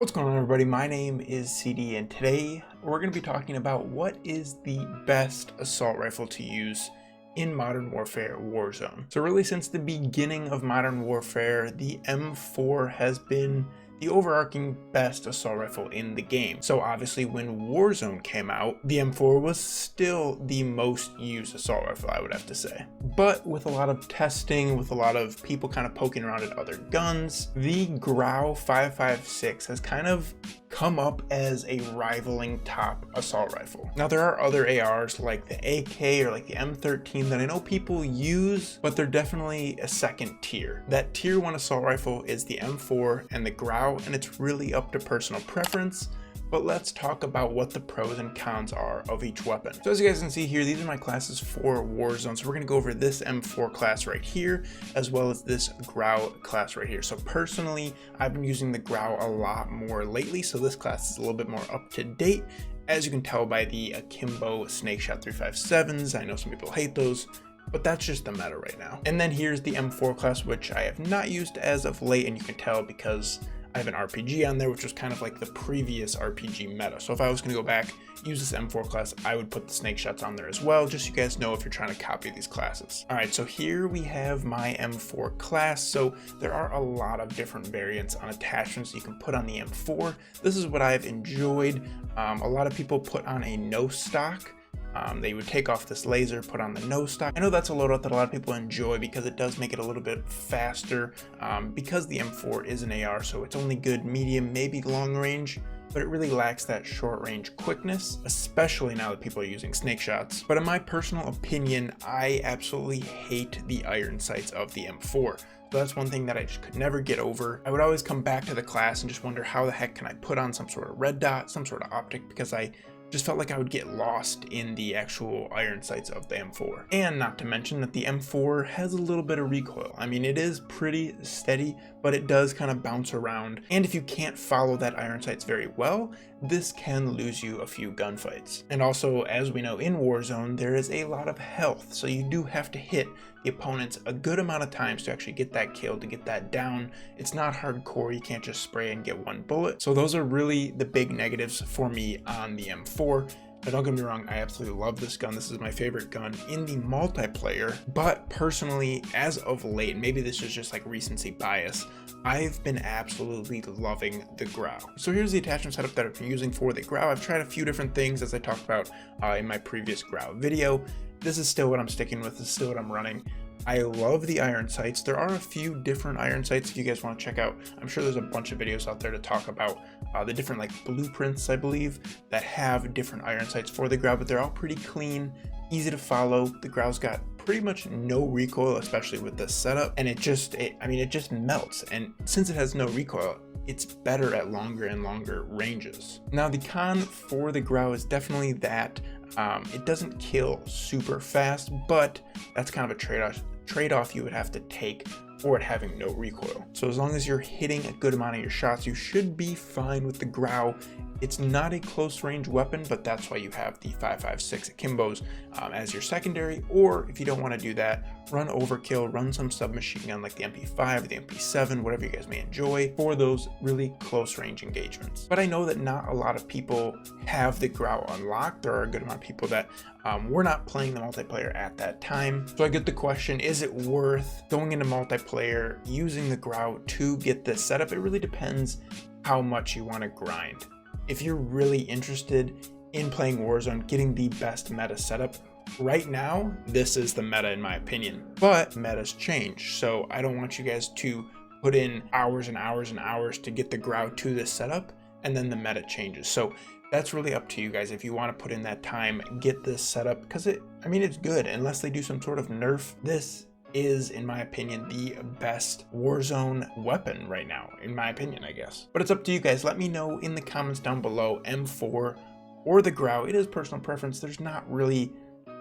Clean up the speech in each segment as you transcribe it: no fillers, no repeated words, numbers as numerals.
What's going on, everybody? My name is CD, and today we're going to be talking about what is the best assault rifle to use in Modern Warfare Warzone. So really, since the beginning of Modern Warfare, the M4 has been the overarching best assault rifle in the game. So obviously when Warzone came out, the M4 was still the most used assault rifle, I would have to say. But with a lot of testing, with a lot of people kind of poking around at other guns, the Grau 5.56 has kind of come up as a rivaling top assault rifle. Now there are other ARs like the AK or like the M13 that I know people use, but they're definitely a second tier. That tier 1 assault rifle is the M4 and the Grau, and it's really up to personal preference. But let's talk about what the pros and cons are of each weapon. So as you guys can see here, these are my classes for Warzone. So we're gonna go over this M4 class right here, as well as this Grau class right here. So personally, I've been using the Grau a lot more lately, so this class is a little bit more up to date. As you can tell by the Akimbo Snake Shot 357s, I know some people hate those, but that's just the meta right now. And then here's the M4 class, which I have not used as of late, and you can tell because I have an RPG on there, which was kind of like the previous RPG meta. So if I was going to go back, use this M4 class, I would put the snake shots on there as well, just so you guys know if you're trying to copy these classes. All right, so here we have my M4 class. So there are a lot of different variants on attachments you can put on the M4. This is what I've enjoyed. A lot of people put on a no stock. They would take off this laser, put on the no stock. I know that's a loadout that a lot of people enjoy because it does make it a little bit faster, because the M4 is an AR, so it's only good medium, maybe long range, but it really lacks that short range quickness, especially now that people are using snake shots. But in my personal opinion, I absolutely hate the iron sights of the M4. So that's one thing that I just could never get over. I would always come back to the class and just wonder how the heck can I put on some sort of red dot, some sort of optic, because I just felt like I would get lost in the actual iron sights of the M4. And not to mention that the M4 has a little bit of recoil. I mean, it is pretty steady, but it does kind of bounce around. And if you can't follow that iron sights very well, this can lose you a few gunfights. And also, as we know in Warzone, there is a lot of health, so you do have to hit the opponents a good amount of times to actually get that kill, to get that down. It's not hardcore, you can't just spray and get one bullet. So those are really the big negatives for me on the M4. Now don't get me wrong, I absolutely love this gun. This is my favorite gun in the multiplayer, but personally, as of late, maybe this is just like recency bias, I've been absolutely loving the Grau. So here's the attachment setup that I've been using for the Grau. I've tried a few different things, as I talked about in my previous Grau video. This is still what I'm sticking with, this is still what I'm running. I love the iron sights. There are a few different iron sights if you guys want to check out. I'm sure there's a bunch of videos out there to talk about the different like blueprints, I believe, that have different iron sights for the Grau, but they're all pretty clean, easy to follow. The Grau's got pretty much no recoil, especially with this setup, and it just melts. And since it has no recoil, it's better at longer and longer ranges. Now the con for the Grau is definitely that it doesn't kill super fast, but that's kind of a trade-off you would have to take for it having no recoil. So as long as you're hitting a good amount of your shots, you should be fine with the Grau. It's not a close range weapon, but that's why you have the 5.56 Akimbos as your secondary. Or if you don't want to do that, run overkill, run some submachine gun like the MP5 or the MP7, whatever you guys may enjoy for those really close range engagements. But I know that not a lot of people have the Grau unlocked. There are a good amount of people that were not playing the multiplayer at that time. So I get the question, is it worth going into multiplayer using the Grau to get this setup? It really depends how much you want to grind. If you're really interested in playing Warzone, getting the best meta setup, right now, this is the meta in my opinion. But metas change, so I don't want you guys to put in hours and hours and hours to get the Grau to this setup, and then the meta changes. So that's really up to you guys. If you want to put in that time, get this setup, because it's good. Unless they do some sort of nerf, this is, in my opinion, the best Warzone weapon right now, in my opinion, I guess. But it's up to you guys. Let me know in the comments down below, M4 or the Grau. It is personal preference. There's not really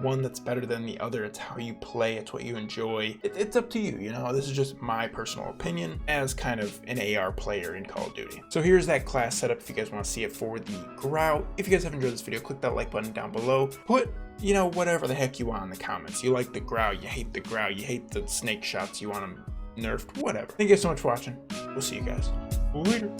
one that's better than the other. It's how you play, it's what you enjoy. It's up to you, you know. This is just my personal opinion as kind of an AR player in Call of Duty. So here's that class setup if you guys want to see it for the Grau. If you guys have enjoyed this video, click that like button down below. Put, you know, whatever the heck you want in the comments. You like the Grau, you hate the Grau, you hate the snake shots, you want them nerfed, whatever. Thank you guys so much for watching. We'll see you guys later.